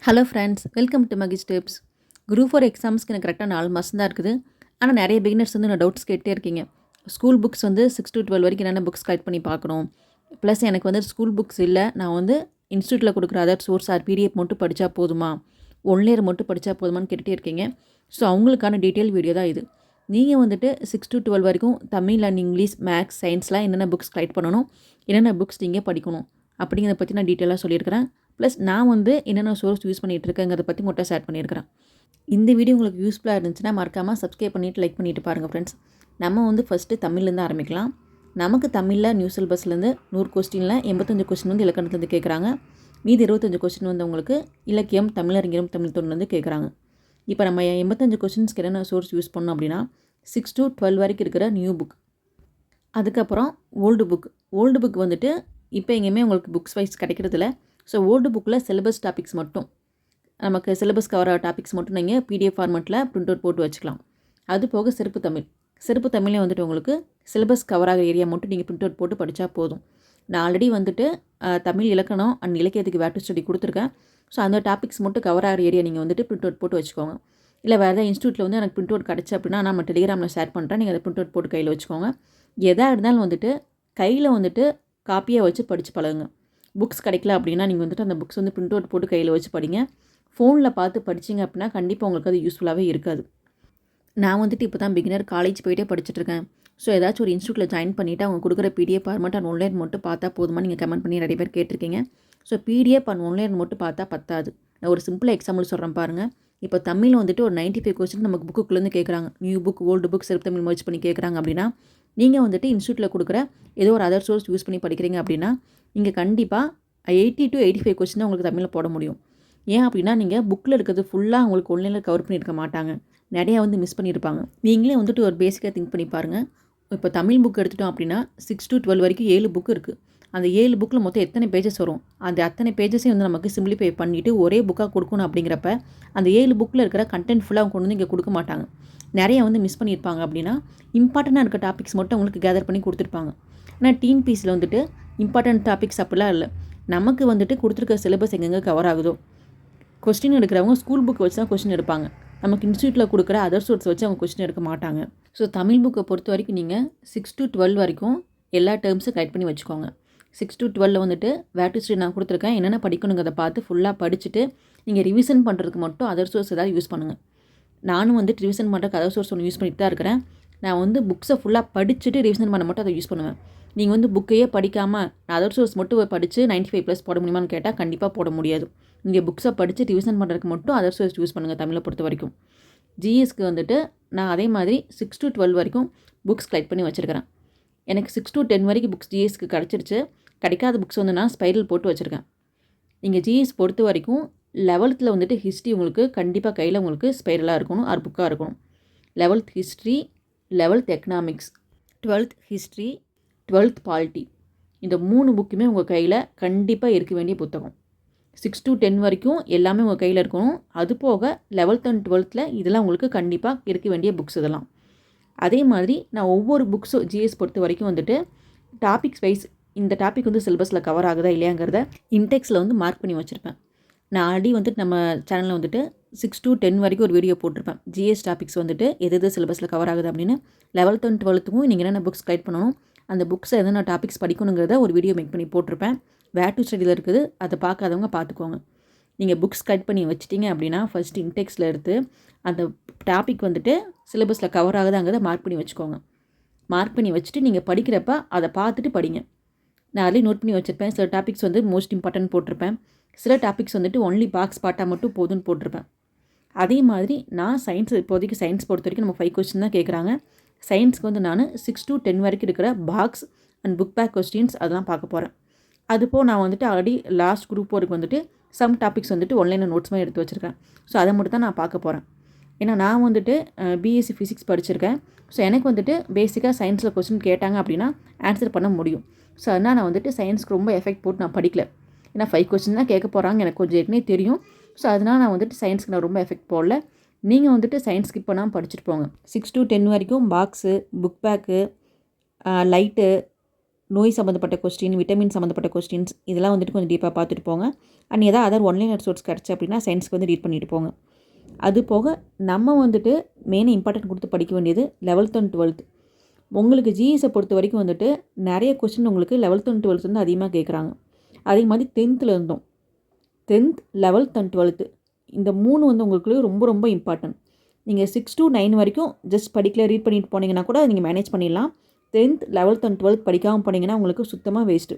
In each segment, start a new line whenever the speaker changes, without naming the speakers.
Hello friends, welcome to மகிஸ் tips. Group four எக்ஸாம்ஸ்க்கு எனக்கு கரெக்டாக 4 மாதம் தான் இருக்குது. ஆனால் நிறைய பிகினர்ஸ் வந்து நான் டவுட்ஸ் கேட்டே இருக்கீங்க. ஸ்கூல் புக்ஸ் வந்து 6 to 12 வரைக்கும் என்னென்ன புக்ஸ் கலெக்ட் பண்ணி பார்க்கணும். ப்ளஸ் எனக்கு வந்து ஸ்கூல் புக்ஸ் இல்லை, நான் வந்து இன்ஸ்டியூட்டில் கொடுக்குற அதர் சோர்ஸ் ஆர் பிடிஎஃப் மட்டும் படித்தா போதுமா, ஒன் இயர் மட்டும் படித்தா போதுமான்னு கேட்டுகிட்டே இருக்கீங்க. ஸோ அவங்களுக்கான டீட்டெயில் வீடியோ தான் இது. நீங்கள் வந்துட்டு 6 to 12 வரைக்கும் தமிழ் அண்ட் இங்கிலீஷ், மேக்ஸ், சயின்ஸ்லாம் என்னென்ன புக்ஸ் கலெக்ட் பண்ணணும், என்னென்ன புக்ஸ் நீங்கள் படிக்கணும் அப்படிங்கிறத பற்றி நான் டீட்டெயிலாக சொல்லியிருக்கிறேன். ப்ளஸ் நான் வந்து என்னென்ன சோர்ஸ் யூஸ் பண்ணிகிட்டு இருக்கேங்கிறத பற்றி உங்கள்கிட்ட ஷேர் பண்ணியிருக்கிறேன். இந்த வீடியோ உங்களுக்கு யூஸ்ஃபுல்லாக இருந்துச்சுன்னா மறக்காமல் சப்ஸ்கிரைப் பண்ணிவிட்டு லைக் பண்ணிவிட்டு பாருங்கள் ஃப்ரெண்ட்ஸ். நம்ம வந்து ஃபஸ்ட்டு தமிழ்லேருந்து ஆரம்பிக்கலாம். நமக்கு தமிழில் நியூ சிலபஸ்லேருந்து 100 கொஸ்டினில் 85 கொஸ்டின் வந்து இலக்கணத்துலேருந்து கேட்குறாங்க. மீதி 25 கொஸ்டின் வந்து உங்களுக்கு இலக்கியம், தமிழறிஞரும், தமிழ் தொண்டுலேருந்து கேட்குறாங்க. இப்போ நம்ம 85 கொஸ்டின்ஸ்க்கு என்னென்ன சோர்ஸ் யூஸ் பண்ணோம் அப்படின்னா 6 to 12 வரைக்கும் இருக்கிற நியூ புக், அதுக்கப்புறம் ஓல்டு புக் வந்துட்டு இப்போ எங்கேயுமே உங்களுக்கு புக்ஸ் வைஸ் கிடைக்கிறதில்ல. ஸோ ஓல்டு புக்கில் சிலபஸ் டாபிக்ஸ் மட்டும், நமக்கு சிலபஸ் கவர் ஆகிற டாபிக்ஸ் மட்டும் நீங்கள் பிடிஎஃப் ஃபார்மெட்டில் பிரிண்ட் அவுட் போட்டு வச்சுக்கலாம். அது போக சிறப்பு தமிழே வந்துட்டு உங்களுக்கு சிலபஸ் கவர் ஆகிற ஏரியா மட்டும் நீங்கள் பிரிண்ட் அவுட் போட்டு படித்தா போதும். நான் ஆல்ரெடி வந்துட்டு தமிழ் இலக்கணம் அண்ட் இலக்கியத்துக்கு வேட்டு ஸ்டடி கொடுத்துருக்கேன். ஸோ அந்த டாபிக்ஸ் மட்டும் கவர் ஆகிற ஏரியா நீங்கள் வந்துட்டு பிரிண்ட் அவுட் போட்டு வச்சுக்கோங்க. இல்லை வேறு ஏதாவது இன்ஸ்டியூட்டில் வந்து எனக்கு பிரிண்ட் அவுட் கிடச்சி அப்படின்னா நம்ம டெலிகிராமில் ஷேர் பண்ணுறேன், நீங்கள் அதை பிரிண்ட் அவுட் போட்டு கையில் வச்சுக்கோங்க. எதாக இருந்தாலும் வந்துட்டு கையில் வந்துட்டு காப்பியாக வச்சு படித்து பழகுங்க. புக்ஸ் கிடைக்கல அப்படின்னா நீங்கள் வந்துட்டு அந்த புக்ஸ் வந்து பிரிண்ட் அவுட் போட்டு கையில் வச்சு படிங்க. ஃபோனில் பார்த்து படிச்சிங்க அப்படின்னா கண்டிப்பாக உங்களுக்கு அது யூஸ்ஃபுல்லாகவே இருக்காது. நான் வந்துட்டு இப்போ தான் பிகினர், காலேஜ் போயிட்டே படிச்சுட்ருக்கேன். ஸோ ஏதாச்சும் ஒரு இன்ஸ்டியூட்டில் ஜாயின் பண்ணிவிட்டு அவங்க கொடுக்குற பிடிஎஃப் ஃபார்மெட் அண்ட் ஒன்லைன் மட்டும் பார்த்தா போதுமா நீங்கள் கமெண்ட் பண்ணி நிறைய பேர் கேட்டிருக்கீங்க. ஸோ பிடிஎஃப் அண்ட் ஒன்லைன் மட்டும் பார்த்தா பத்தாது. நான் ஒரு சிம்பிள் எக்ஸாம்பிள் சொல்கிறேன் பாருங்கள். இப்போ தமிழ் வந்துட்டு ஒரு 95 கொஸ்டின் நமக்கு புக்குக்குள்ளேருந்து கேட்குறாங்க. நியூ புக், ஓல்டு புக், சிறப்பு தமிழ் மர்ஜ் பண்ணி கேட்குறாங்க அப்படின்னா நீங்கள் வந்துட்டு இன்ஸ்டியூட்டில் கொடுக்குற ஏதோ ஒரு அதர் சோர்ஸ் யூஸ் பண்ணி படிக்கிறீங்க அப்படின்னா நீங்கள் கண்டிப்பாக 80 to 85 கொஸ்டின் தான் உங்களுக்கு தமிழில் போட முடியும். ஏன் அப்படின்னா நீங்கள் புக்கில் இருக்கிறது ஃபுல்லாக உங்களுக்கு ஒன்லைனில் கவர் பண்ணியிருக்க மாட்டாங்க, நிறையா வந்து மிஸ் பண்ணியிருப்பாங்க. நீங்களே வந்துட்டு ஒரு பேசிக்காக திங்க் பண்ணி பாருங்கள். இப்போ தமிழ் புக் எடுத்துட்டோம் அப்படின்னா 6 to 12 வரைக்கும் 7 புக் இருக்குது. அந்த 7 புக்கில் மொத்தம் எத்தனை பேஜஸ் வரும், அந்த அத்தனை பேஜஸையும் வந்து நமக்கு சிம்பிளிஃபை பண்ணிவிட்டு ஒரே புக்காக கொடுக்கணும். அப்படிங்கிறப்ப அந்த 7 புக்கில் இருக்கிற கண்டென்ட் ஃபுல்லாக அவங்க கொண்டு வந்து இங்கே கொடுக்க மாட்டாங்க, நிறைய வந்து மிஸ் பண்ணியிருப்பாங்க. அப்படின்னா இம்பார்ட்டண்ட்டாக இருக்க டாபிக்ஸ் மட்டும் உங்களுக்கு கேதர் பண்ணி கொடுத்துருப்பாங்க. ஆனால் டிஎன்பிஎஸ்சியில் வந்துட்டு இம்பார்ட்டன்ட் டாபிக்ஸ் அப்படிலாம் இல்லை. நமக்கு வந்துட்டு கொடுத்துருக்க சிலபஸ் எங்கெங்கே கவர் ஆகுதோ, கொஸ்டின் எடுக்கிறவங்க ஸ்கூல் புக் வச்சு தான் கொஸ்டின் எடுப்பாங்க. நமக்கு இன்ஸ்டியூட்டில் கொடுக்குற அதர் சோர்ஸ் வச்சு அவங்க கொஸ்டின் எடுக்க மாட்டாங்க. ஸோ தமிழ் புக்கை பொறுத்த வரைக்கும் நீங்கள் 6 to 12 வரைக்கும் எல்லா டேர்ம்ஸும் கலெக்ட் பண்ணி வச்சுக்கோங்க. 6 to 12 வந்துட்டு வேட்டு ஸ்டடி நான் கொடுத்துருக்கேன், என்னென்ன படிக்கணுங்கிறத பார்த்து ஃபுல்லாக படிச்சுட்டு நீங்கள் ரிவிஷன் பண்ணுறதுக்கு மட்டும் அதர் சோர்ஸ் ஏதாவது யூஸ் பண்ணுங்கள். நானும் வந்துட்டு ரிவிஷன் பண்ணுறதுக்கு அதர் சோர்ஸ் ஒன்று யூஸ் பண்ணிட்டு தான் இருக்கிறேன். நான் வந்து புக்ஸை ஃபுல்லாக படிச்சுட்டு ரிவிஷன் பண்ண மட்டும் அதை யூஸ் பண்ணுவேன். நீங்கள் வந்து புக்கையே படிக்காமல் நான் அதர் சோர்ஸ் மட்டும் படித்து 95+ போட முடியுமான்னு கேட்டால் கண்டிப்பாக போட முடியாது. நீங்கள் புக்ஸை படித்து ரிவிஷன் பண்ணுறதுக்கு மட்டும் அதர் சோர்ஸ் யூஸ் பண்ணுங்கள் தமிழை பொறுத்த வரைக்கும். ஜிஎஸ்க்கு வந்துட்டு நான் அதே மாதிரி 6 to 12 வரைக்கும் புக்ஸ் கலெக்ட் பண்ணி வச்சுருக்கிறேன். எனக்கு 6 to 10 வரைக்கும் புக்ஸ் ஜிஎஸ்க்கு கிடச்சிருச்சு. கிடைக்காத புக்ஸ் வந்து நான் ஸ்பைரல் போட்டு வச்சுருக்கேன். நீங்கள் ஜிஎஸ் பொறுத்த வரைக்கும் 11th வந்துட்டு ஹிஸ்ட்ரி உங்களுக்கு கண்டிப்பாக கையில் உங்களுக்கு ஸ்பைரலாக இருக்கணும், ஆர் புக்காக இருக்கணும். 11th history, 11th economics, 12th history, 12th polity, இந்த 3 புக்குமே உங்கள் கையில் கண்டிப்பாக இருக்க வேண்டிய புத்தகம். 6 to 10 வரைக்கும் எல்லாமே உங்கள் கையில் இருக்கணும். அது போக 11th and 12th இதெல்லாம் உங்களுக்கு கண்டிப்பாக இருக்க வேண்டிய புக்ஸ் இதெல்லாம். அதே மாதிரி நான் ஒவ்வொரு புக்ஸும் ஜிஎஸ் பொறுத்த வரைக்கும் வந்துட்டு டாபிக்ஸ் வைஸ் இந்த டாபிக் வந்து சிலபஸில் கவர் ஆகுதா இல்லையாங்கிறத இன்டெக்ஸில் வந்து மார்க் பண்ணி வச்சுருப்பேன். நான் ஆல்ரெடி வந்துட்டு நம்ம சேனலில் வந்துட்டு 6 to 10 வரைக்கும் ஒரு வீடியோ போட்டிருப்பேன். ஜிஎஸ் டாபிக்ஸ் வந்துட்டு எது சிலபஸில் கவர் ஆகுது அப்படின்னு. 11th and 12th நீங்கள் என்னென்ன புக்ஸ் கலெக்ட் பண்ணணும், அந்த புக்ஸை எதனா டாபிக்ஸ் படிக்கணுங்கிறத ஒரு வீடியோ மேக் பண்ணி போட்டிருப்பேன். வேட்டு ஸ்டடியில் இருக்குது, அதை பார்க்காதவங்க பார்த்துக்கோங்க. நீங்கள் புக்ஸ் கலெக்ட் பண்ணி வச்சிட்டிங்க அப்படின்னா ஃபஸ்ட்டு இன்டெக்ஸில் எடுத்து அந்த டாபிக் வந்துட்டு சிலபஸில் கவர் ஆகுதாங்கிறத மார்க் பண்ணி வச்சுக்கோங்க. மார்க் பண்ணி வச்சுட்டு நீங்கள் படிக்கிறப்ப அதை பார்த்துட்டு படிங்க. நான் அதிலே நோட் பண்ணி வச்சுருப்பேன். சில டாபிக்ஸ் வந்து மோஸ்ட் இம்பார்ட்டன்ட் போட்டிருப்பேன், சில டாபிக்ஸ் வந்துட்டு ஒன்லி பாக்ஸ் பாட்டாக மட்டும் போதுன்னு போட்டிருப்பேன். அதே மாதிரி நான் சயின்ஸ், இப்போதைக்கு சயின்ஸ் பொறுத்த வரைக்கும் நம்ம 5 கொஸ்டின் தான் கேட்குறாங்க. சயின்ஸ்க்கு வந்து நான் 6 to 10 வரைக்கும் இருக்கிற box and book back questions அதெல்லாம் பார்க்க போகிறேன். அதுபோல் நான் வந்துட்டு ஆல்ரெடி லாஸ்ட் குரூப் ஒர்க்கு வந்துட்டு சம் டாபிக்ஸ் வந்துட்டு ஆன்லைனில் நோட்ஸ் மாதிரி எடுத்து வச்சுருக்கேன். ஸோ அதை மட்டும் தான் நான் பார்க்க போகிறேன். ஏன்னா நான் வந்துட்டு பிஎஸ்சி ஃபிசிக்ஸ் படிச்சிருக்கேன். ஸோ எனக்கு வந்துட்டு பேசிக்காக சயின்ஸில் கொஸ்டின் கேட்டாங்க அப்படின்னா ஆன்சர் பண்ண முடியும். ஸோ அதனால் நான் வந்துட்டு சயின்ஸ்க்கு ரொம்ப எஃபெக்ட் போட்டு நான் படிக்கல. ஏன்னா 5 கொஸ்டின் தான் கேட்க போகிறாங்க, எனக்கு கொஞ்சம் ஏற்கனவே தெரியும். ஸோ அதனால் நான் வந்துட்டு சயின்ஸ்க்கு நான் ரொம்ப எஃபெக்ட் போடல. நீங்கள் வந்துட்டு சயின்ஸ் ஸ்கிப் பண்ணாமல் படிச்சுட்டு போங்க. 6 to 10 வரைக்கும் பாக்ஸு, புக் பேக்கு, லைட்டு, நோய் சம்மந்தப்பட்ட கொஸ்டின், விட்டமின் சம்மந்தப்பட்ட கொஸ்டின்ஸ் இதெல்லாம் வந்துட்டு கொஞ்சம் டீப்பாக பார்த்துட்டு போங்க. அண்ட் ஏதாவது அதர் ஒன்லைனர் சோர்ஸ் கிடச்சி அப்படின்னா சயின்ஸ்க்கு வந்து ரீட் பண்ணிட்டு போங்க. அது போக நம்ம வந்துட்டு மெயின் இம்பார்ட்டன்ட் கொடுத்து படிக்க வேண்டியது 11th அண்ட் 12th. உங்களுக்கு ஜிஎஸை பொறுத்த வரைக்கும் வந்துட்டு நிறைய கொஸ்டின் உங்களுக்கு 11th அண்ட் 12th வந்து அதிகமாக கேட்குறாங்க. அதே மாதிரி 10th இருந்தோம். 10th, 11th அண்ட் 12th இந்த 3 வந்து உங்களுக்கு ரொம்ப ரொம்ப இம்பார்ட்டன்ட். நீங்கள் 6 to 9 வரைக்கும் ஜஸ்ட் படிக்கல ரீட் பண்ணிட்டு போனீங்கன்னா கூட நீங்கள் மேனேஜ் பண்ணிடலாம். 10th, 11th அண்ட் 12th படிக்காமல் போனீங்கன்னா உங்களுக்கு சுத்தமாக வேஸ்ட்டு.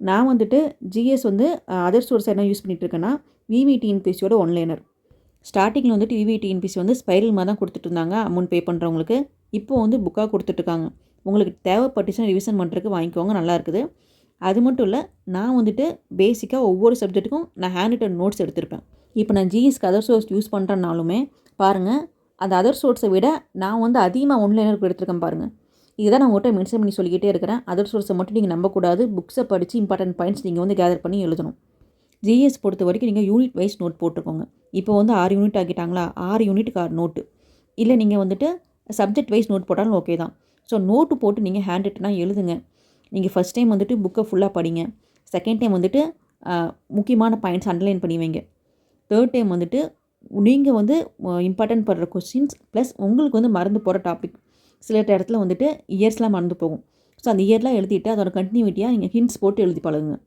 நான் வந்துட்டு ஜிஎஸ் வந்து அதர் சோர்ஸ் என்ன யூஸ் பண்ணிகிட்டு இருக்கேன்னா விவிடிஎன்பிசியோட ஒன்லைனர். ஸ்டார்டிங்கில் வந்துட்டு விவிடிஎன்பிசி வந்து ஸ்பைரல் மாதிரி தான் கொடுத்துட்டு இருந்தாங்க அமௌண்ட் பே பண்ணுறவங்களுக்கு. இப்போது வந்து புக்காக கொடுத்துட்ருக்காங்க. உங்களுக்கு தேவைப்பட்டுச்சுன்னா ரிவிஷன் பண்ணுறதுக்கு வாங்கிக்கோங்க, நல்லா இருக்குது. அது மட்டும் இல்லை, நான் வந்துட்டு பேசிக்காக ஒவ்வொரு சப்ஜெக்ட்டுக்கும் நான் ஹேண்ட் ரிட்டன் நோட்ஸ் எடுத்திருப்பேன். இப்போ நான் ஜிஎஸ்க்கு அதர் சோர்ஸ் யூஸ் பண்ணுறேன்னாலுமே பாருங்கள், அந்த அதர் சோர்ஸை விட நான் வந்து அதிகமாக ஒன்லைனருக்கு எடுத்திருக்கேன் பாருங்கள். இதுதான் நான் உங்கள்கிட்ட மென்ஷன் பண்ணி சொல்லிக்கிட்டே இருக்கிறேன். அதர் சோர்ஸை மட்டும் நீங்கள் நம்பக்கூடாது. புக்ஸை படித்து இம்பார்ட்டன்ட் பாயிண்ட்ஸ் நீங்கள் வந்து கேதர் பண்ணி எழுதணும். ஜிஎஸ் பொறுத்த வரைக்கும் நீங்கள் யூனிட் வைஸ் நோட் போட்டுக்கோங்க. இப்போ வந்து 6 யூனிட் ஆக்கிட்டாங்களா, 6 யூனிட்டுக்கு 6 நோட்டு. இல்லை நீங்கள் வந்துட்டு சப்ஜெக்ட் வைஸ் நோட் போட்டாலும் ஓகே தான். ஸோ நோட்டு போட்டு நீங்கள் ஹேண்ட் ரிட்டனாக எழுதுங்க. நீங்கள் ஃபஸ்ட் டைம் வந்துட்டு புக்கை ஃபுல்லாக படிங்க. செகண்ட் டைம் வந்துட்டு முக்கியமான பாயிண்ட்ஸ் அண்டர்லைன் பண்ணி வைங்க. தேர்ட் டைம் வந்துட்டு நீங்கள் வந்து இம்பார்ட்டன்ட் படுற கொஸ்டின்ஸ் ப்ளஸ் உங்களுக்கு வந்து மறந்து போகிற டாபிக், சில இடத்துல வந்துட்டு இயர்ஸ்லாம் மறந்து போகும். ஸோ அந்த இயர்லாம் எழுதிட்டு அதோட கண்டினியூட்டியாக நீங்கள் ஹிண்ட்ஸ் போட்டு எழுதி பழகுங்க.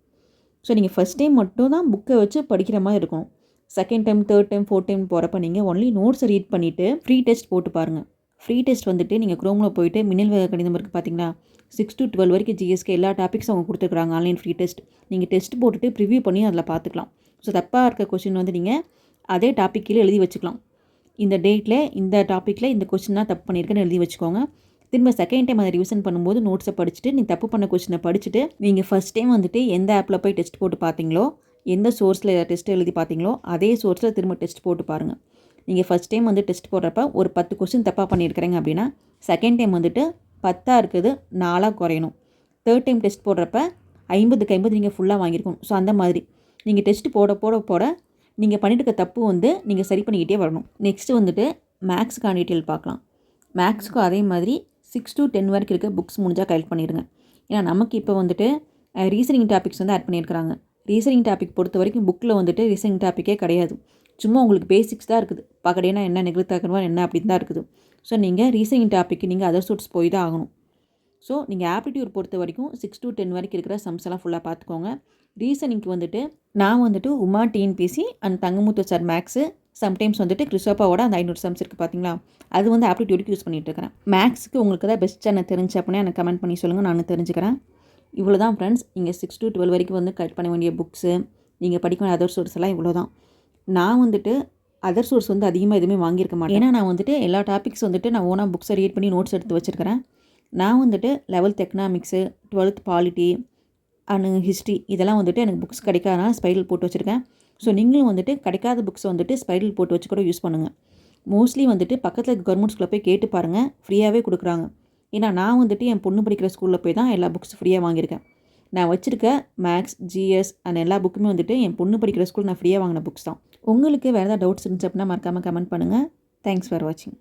ஸோ நீங்கள் ஃபஸ்ட் டைம் மட்டும் தான் புக்கை வச்சு படிக்கிற மாதிரி இருக்கணும். Second time, third time, fourth time போகிறப்ப நீங்கள் ஒன்லி நோட்ஸை ரீட் பண்ணிவிட்டு ஃப்ரீ டெஸ்ட் போட்டு பாருங்கள். ஃப்ரீ டெஸ்ட் வந்துட்டு நீங்கள் க்ரோமில் போயிட்டு மின்னல் வேக கணிதம் இருக்குது பார்த்தீங்களா, 6 to 12 வரைக்கும் ஜிஎஸ்க்கு எல்லா டாபிக்ஸும் அவங்க கொடுத்துருக்குறாங்க ஆன்லைன் ஃப்ரீ டெஸ்ட். நீங்கள் டெஸ்ட் போட்டுட்டு ப்ரிவ்யூ பண்ணி அதில் பார்த்துக்கலாம். ஸோ தப்பாக இருக்க கொஸ்டின் வந்து நீங்கள் அதே டாபிக் கீழே எழுதி வச்சுக்கலாம். இந்த டேட்டில் இந்த டாப்பிக்கில் இந்த கொஸ்டின் தான் தப்பு பண்ணியிருக்கேன்னு எழுதி வச்சுக்கோங்க. திரும்ப செகண்ட் டைம் அதை ரிவிஷன் பண்ணும்போது நோட்ஸை படிச்சுட்டு நீங்கள் தப்பு பண்ண கொஸ்டினை படிச்சுட்டு நீங்கள் ஃபஸ்ட் டைம் வந்துட்டு எந்த ஆப்பில் போய் டெஸ்ட் போட்டு பார்த்தீங்களோ, எந்த சோர்ஸில் டெஸ்ட் எழுதி பார்த்தீங்களோ அதே சோர்ஸில் திரும்ப டெஸ்ட் போட்டு பாருங்கள். நீங்கள் ஃபஸ்ட் டைம் வந்து டெஸ்ட் போடுறப்ப ஒரு 10 கொஸ்டின் தப்பாக பண்ணியிருக்கிறீங்க அப்படின்னா செகண்ட் டைம் வந்துட்டு 10 இருக்குது 4 குறையணும். தேர்ட் டைம் டெஸ்ட் போடுறப்ப 50க்கு 50 நீங்கள் ஃபுல்லாக வாங்கியிருக்கணும். ஸோ அந்த மாதிரி நீங்கள் டெஸ்ட் போட போட போட நீங்கள் பண்ணிட்டு தப்பு வந்து நீங்கள் சரி பண்ணிக்கிட்டே வரணும். நெக்ஸ்ட்டு வந்துட்டு மேக்ஸுக்கான டீட்டெயில் பார்க்கலாம். மேக்ஸுக்கும் அதே மாதிரி 6 to 10 வரைக்கும் இருக்க புக்ஸ் முடிஞ்சால் கலெக்ட் பண்ணிடுங்க. ஏன்னா நமக்கு இப்போ வந்துட்டு ரீசனிங் டாபிக்ஸ் வந்து ஆட் பண்ணியிருக்கிறாங்க. ரீசனிங் டாபிக் பொறுத்த வரைக்கும் புக்கில் வந்துட்டு ரீசனிங் டாப்பிக்கே கிடையாது. சும்மா உங்களுக்கு பேசிக்ஸ் தான் இருக்குது. பகடைனா என்ன, நிகழ்த்தாக்கணுவா என்ன அப்படின்னு தான் இருக்குது. ஸோ நீங்கள் ரீசனிங் டாப்பிக்கு நீங்கள் அதர் சோர்ஸ் போய் தான் ஆகணும். ஸோ நீங்கள் ஆப்டிடியூட் பொறுத்த வரைக்கும் 6 to 10 வரைக்கும் இருக்கிற சம்ஸ் எல்லாம் ஃபுல்லாக பார்த்துக்கோங்க. ரீசனிங்க்கு வந்துட்டு நான் வந்துட்டு Uma TNPSC and Thangamuthu sir maths, sometimes வந்துட்டு கிறிஸ்டோப்பாவோட அந்த 500 சம்ஸ் இருக்குது பார்த்தீங்களா, அது வந்து ஆப்டிடியூடுக்கு யூஸ் பண்ணிகிட்டு இருக்கிறேன். மேக்ஸுக்கு உங்களுக்கு தான் பெஸ்ட் எனக்கு தெரிஞ்சு அப்படின்னா எனக்கு கமெண்ட் பண்ணி சொல்லுங்கள், நான் தெரிஞ்சுக்கிறேன். இவ்வளோ தான் ஃப்ரெண்ட்ஸ். நீங்கள் 6 to 12 வரைக்கும் வந்து கலெக்ட் பண்ண வேண்டிய புக்ஸு, நீங்கள் படிக்க வேண்டிய அதர் சோர்ஸ் எல்லாம் இவ்வளோ தான். நான் வந்துட்டு அதர் சோர்ஸ் வந்து அதிகமாக எதுவுமே வாங்கியிருக்க மாட்டேன். ஏன்னா நான் வந்துட்டு எல்லா டாபிக்ஸ் வந்துட்டு நான் ஓனாக புக்ஸை ரீட் பண்ணி நோட்ஸ் எடுத்து வச்சுருக்கிறேன். நான் வந்துட்டு 11th economics, 12th polity and history இதெல்லாம் வந்துட்டு எனக்கு புக்ஸ் கிடைக்காதனால ஸ்பைரல் போட்டு வச்சுருக்கேன். ஸோ நீங்களும் வந்துட்டு கிடைக்காத புக்ஸை வந்துட்டு ஸ்பைரல் போட்டு வச்சு கூட யூஸ் பண்ணுங்கள். மோஸ்ட்லி வந்துட்டு பக்கத்தில் கவர்மெண்ட் ஸ்கூலில் போய் கேட்டு பாருங்கள், ஃப்ரீயாகவே கொடுக்குறாங்க. ஏன்னா நான் வந்துட்டு என் பொண்ணு படிக்கிற ஸ்கூலில் போய் தான் எல்லா புக்ஸ் ஃப்ரீயாக வாங்கியிருக்கேன். நான் வச்சுருக்க மேக்ஸ், ஜிஎஸ் அண்ட் எல்லா புக்குமே வந்துட்டு என் பொண்ணு படிக்கிற ஸ்கூல் நான் ஃப்ரீயாக வாங்கின புக்ஸ் தான். உங்களுக்கு வேறு ஏதாவது டவுட்ஸ் இருந்துச்சு அப்படின்னா மறக்காமல் கமெண்ட் பண்ணுங்கள். தேங்க்ஸ் ஃபார் வாட்சிங்.